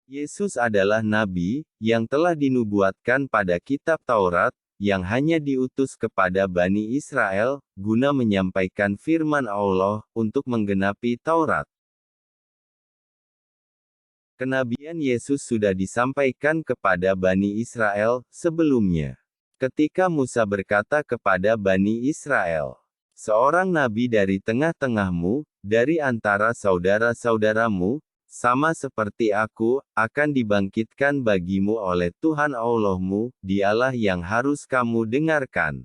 Yesus adalah nabi, yang telah dinubuatkan pada kitab Taurat, yang hanya diutus kepada Bani Israel, guna menyampaikan firman Allah, untuk menggenapi Taurat. Kenabian Yesus sudah disampaikan kepada Bani Israel, sebelumnya. Ketika Musa berkata kepada Bani Israel, "Seorang nabi dari tengah-tengahmu, dari antara saudara-saudaramu, sama seperti aku, akan dibangkitkan bagimu oleh Tuhan Allahmu, Dialah yang harus kamu dengarkan."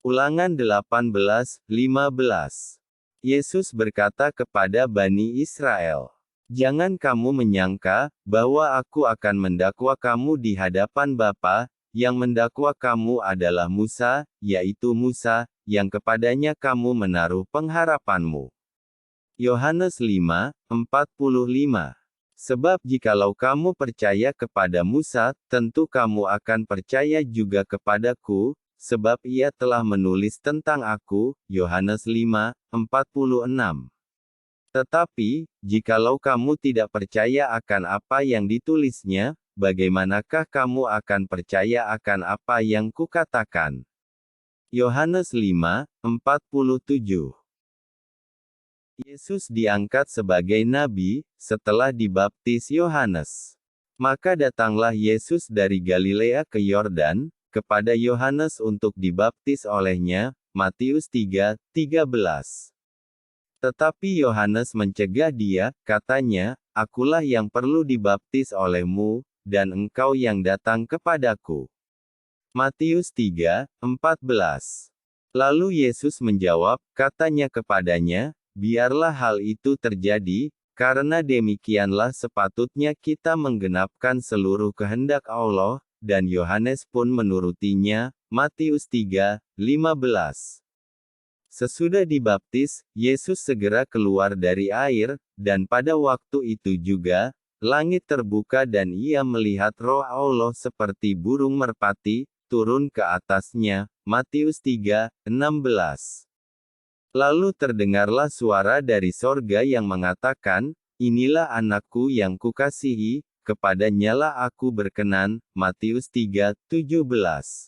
Ulangan 18:15. Yesus berkata kepada Bani Israel, "Jangan kamu menyangka, bahwa aku akan mendakwa kamu di hadapan Bapa, yang mendakwa kamu adalah Musa, yaitu Musa, yang kepadanya kamu menaruh pengharapanmu." Yohanes 5:45. Sebab jikalau kamu percaya kepada Musa, tentu kamu akan percaya juga kepadaku, sebab ia telah menulis tentang aku. Yohanes 5:46. Tetapi, jikalau kamu tidak percaya akan apa yang ditulisnya, bagaimanakah kamu akan percaya akan apa yang kukatakan? Yohanes 5:47. Yesus diangkat sebagai nabi, setelah dibaptis Yohanes. Maka datanglah Yesus dari Galilea ke Yordan, kepada Yohanes untuk dibaptis olehnya. Matius 3:13. Tetapi Yohanes mencegah dia, katanya, "Akulah yang perlu dibaptis olehmu, dan engkau yang datang kepadaku." Matius 3:14. Lalu Yesus menjawab, katanya kepadanya, "Biarlah hal itu terjadi, karena demikianlah sepatutnya kita menggenapkan seluruh kehendak Allah," dan Yohanes pun menurutinya. Matius 3:15. Sesudah dibaptis, Yesus segera keluar dari air, dan pada waktu itu juga, langit terbuka dan ia melihat Roh Allah seperti burung merpati, turun ke atasnya. Matius 3:16. Lalu terdengarlah suara dari sorga yang mengatakan, "Inilah anakku yang kukasihi, kepadanyalah aku berkenan." Matius 3:17.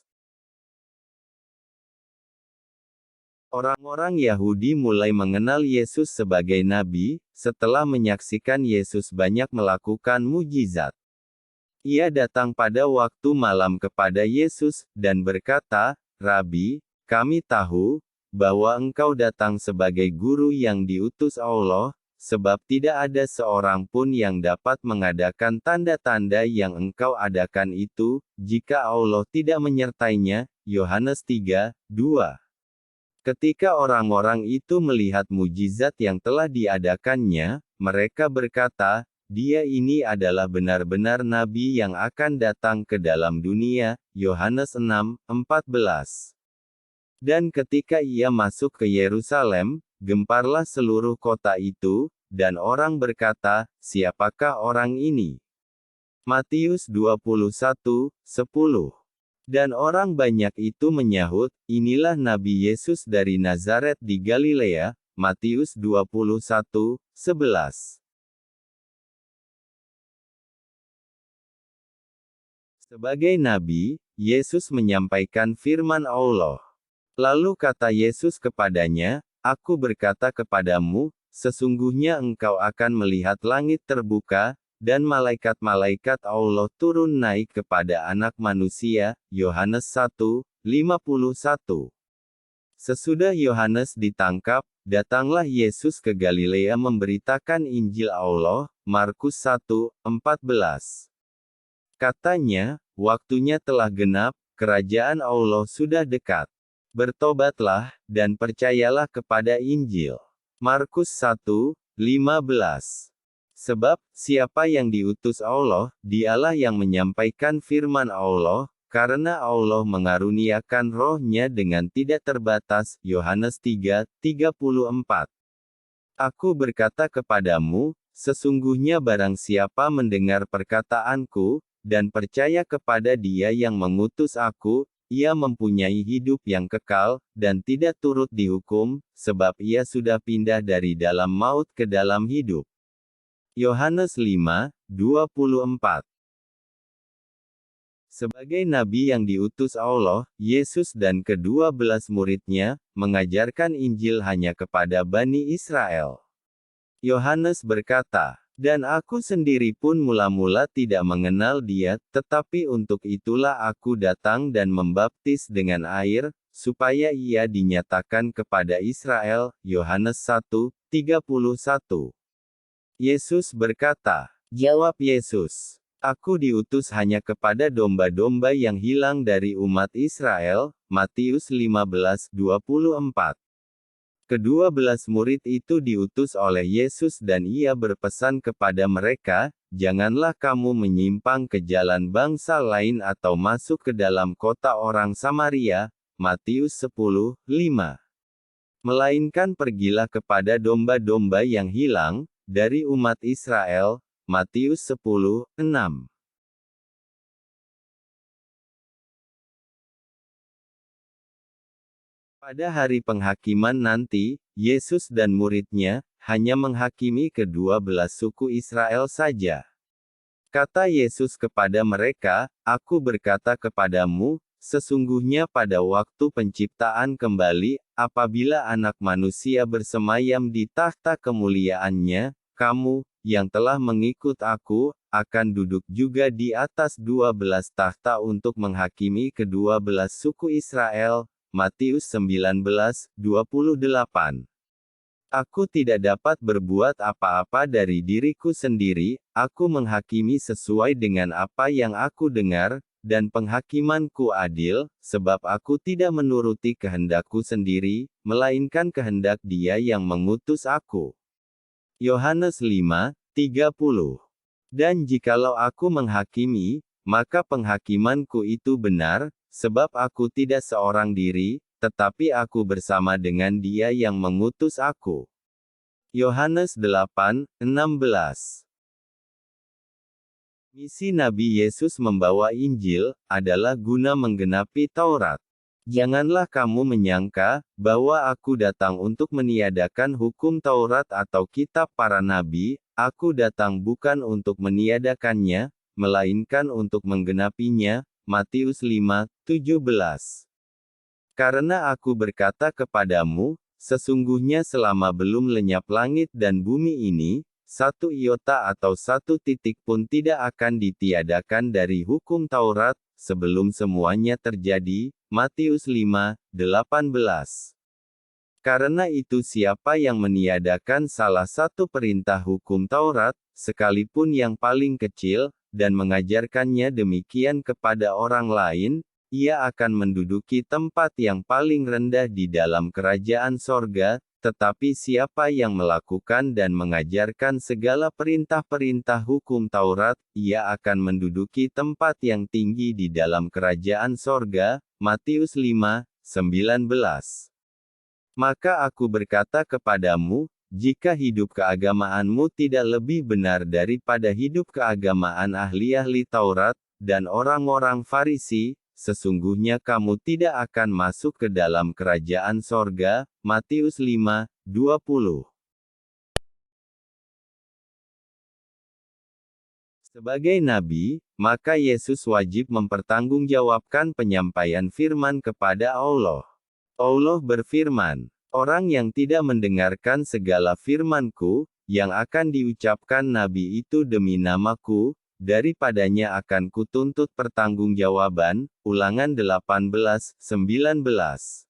Orang-orang Yahudi mulai mengenal Yesus sebagai nabi, setelah menyaksikan Yesus banyak melakukan mujizat. Ia datang pada waktu malam kepada Yesus, dan berkata, "Rabi, kami tahu, bahwa engkau datang sebagai guru yang diutus Allah, sebab tidak ada seorang pun yang dapat mengadakan tanda-tanda yang engkau adakan itu, jika Allah tidak menyertainya." Yohanes 3:2. Ketika orang-orang itu melihat mujizat yang telah diadakannya, mereka berkata, "Dia ini adalah benar-benar nabi yang akan datang ke dalam dunia." Yohanes 6:14. Dan ketika ia masuk ke Yerusalem, gemparlah seluruh kota itu, dan orang berkata, "Siapakah orang ini?" Matius 21:10. Dan orang banyak itu menyahut, "Inilah Nabi Yesus dari Nazaret di Galilea." Matius 21:11. Sebagai nabi, Yesus menyampaikan firman Allah. Lalu kata Yesus kepadanya, "Aku berkata kepadamu, sesungguhnya engkau akan melihat langit terbuka, dan malaikat-malaikat Allah turun naik kepada Anak Manusia." Yohanes 1:51. Sesudah Yohanes ditangkap, datanglah Yesus ke Galilea memberitakan Injil Allah. Markus 1:14. Katanya, "Waktunya telah genap, kerajaan Allah sudah dekat. Bertobatlah, dan percayalah kepada Injil." Markus 1:15. Sebab, siapa yang diutus Allah, dialah yang menyampaikan firman Allah, karena Allah mengaruniakan Roh-Nya dengan tidak terbatas. Yohanes 3:34. Aku berkata kepadamu, sesungguhnya barang siapa mendengar perkataanku, dan percaya kepada Dia yang mengutus aku, ia mempunyai hidup yang kekal, dan tidak turut dihukum, sebab ia sudah pindah dari dalam maut ke dalam hidup. Yohanes 5:20. 24. Sebagai nabi yang diutus Allah, Yesus dan ke-12 muridnya, mengajarkan Injil hanya kepada Bani Israel. Yohanes berkata, "Dan aku sendiri pun mula-mula tidak mengenal dia, tetapi untuk itulah aku datang dan membaptis dengan air, supaya ia dinyatakan kepada Israel." Yohanes 1:31. Yesus berkata, jawab Yesus, "Aku diutus hanya kepada domba-domba yang hilang dari umat Israel." Matius 15:24. Ke-12 murid itu diutus oleh Yesus dan ia berpesan kepada mereka, "Janganlah kamu menyimpang ke jalan bangsa lain atau masuk ke dalam kota orang Samaria." Matius 10:5. Melainkan pergilah kepada domba-domba yang hilang dari umat Israel. Matius 10:6. Pada hari penghakiman nanti, Yesus dan muridnya hanya menghakimi ke-12 suku Israel saja. Kata Yesus kepada mereka, "Aku berkata kepadamu, sesungguhnya pada waktu penciptaan kembali, apabila Anak Manusia bersemayam di takhta kemuliaannya, kamu, yang telah mengikut aku, akan duduk juga di atas 12 takhta untuk menghakimi ke-12 suku Israel." Matius 19:28. Aku tidak dapat berbuat apa-apa dari diriku sendiri, aku menghakimi sesuai dengan apa yang aku dengar, dan penghakimanku adil, sebab aku tidak menuruti kehendakku sendiri, melainkan kehendak Dia yang mengutus aku. Yohanes 5:30. Dan jikalau aku menghakimi, maka penghakimanku itu benar, sebab aku tidak seorang diri, tetapi aku bersama dengan Dia yang mengutus aku. Yohanes 8:16. Misi Nabi Yesus membawa Injil adalah guna menggenapi Taurat. Janganlah kamu menyangka bahwa aku datang untuk meniadakan hukum Taurat atau kitab para nabi. Aku datang bukan untuk meniadakannya, melainkan untuk menggenapinya. Matius 5:17. Karena aku berkata kepadamu, sesungguhnya selama belum lenyap langit dan bumi ini, satu iota atau satu titik pun tidak akan ditiadakan dari hukum Taurat, sebelum semuanya terjadi. Matius 5:18. Karena itu siapa yang meniadakan salah satu perintah hukum Taurat, sekalipun yang paling kecil, dan mengajarkannya demikian kepada orang lain, ia akan menduduki tempat yang paling rendah di dalam kerajaan sorga, tetapi siapa yang melakukan dan mengajarkan segala perintah-perintah hukum Taurat, ia akan menduduki tempat yang tinggi di dalam kerajaan sorga. Matius 5:19. Maka aku berkata kepadamu, jika hidup keagamaanmu tidak lebih benar daripada hidup keagamaan ahli-ahli Taurat, dan orang-orang Farisi, sesungguhnya kamu tidak akan masuk ke dalam kerajaan sorga. Matius 5:20. Sebagai nabi, maka Yesus wajib mempertanggungjawabkan penyampaian firman kepada Allah. Allah berfirman, "Orang yang tidak mendengarkan segala firman-Ku, yang akan diucapkan nabi itu demi nama-Ku, daripadanya akan kutuntut pertanggungjawaban." Ulangan 18:19.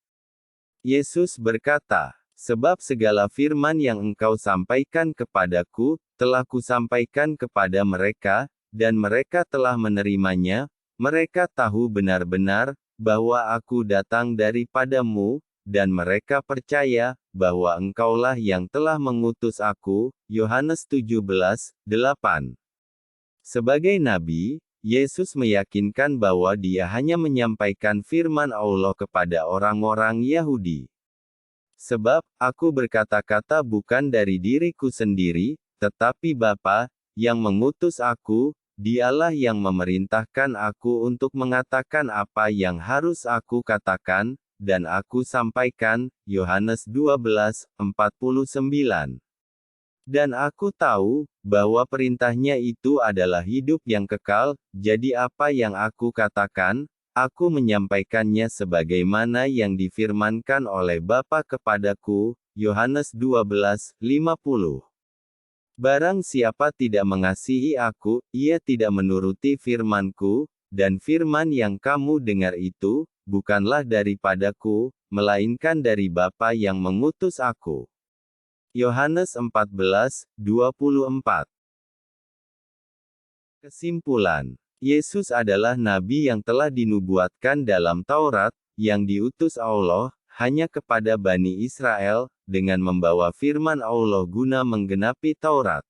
Yesus berkata, "Sebab segala firman yang engkau sampaikan kepadaku, telah kusampaikan kepada mereka, dan mereka telah menerimanya. Mereka tahu benar-benar bahwa aku datang daripadamu, dan mereka percaya bahwa engkaulah yang telah mengutus aku." Yohanes 17:8. Sebagai nabi, Yesus meyakinkan bahwa Dia hanya menyampaikan firman Allah kepada orang-orang Yahudi. "Sebab, aku berkata-kata bukan dari diriku sendiri, tetapi Bapa, yang mengutus aku, Dialah yang memerintahkan aku untuk mengatakan apa yang harus aku katakan, dan aku sampaikan." Yohanes 12:49. Dan aku tahu, bahwa perintahnya itu adalah hidup yang kekal, jadi apa yang aku katakan, aku menyampaikannya sebagaimana yang difirmankan oleh Bapa kepadaku, Yohanes 12:50. Barang siapa tidak mengasihi aku, ia tidak menuruti firmanku, dan firman yang kamu dengar itu, bukanlah daripadaku, melainkan dari Bapa yang mengutus aku. Yohanes 14:24. Kesimpulan. Yesus adalah nabi yang telah dinubuatkan dalam Taurat, yang diutus Allah, hanya kepada Bani Israel, dengan membawa firman Allah guna menggenapi Taurat.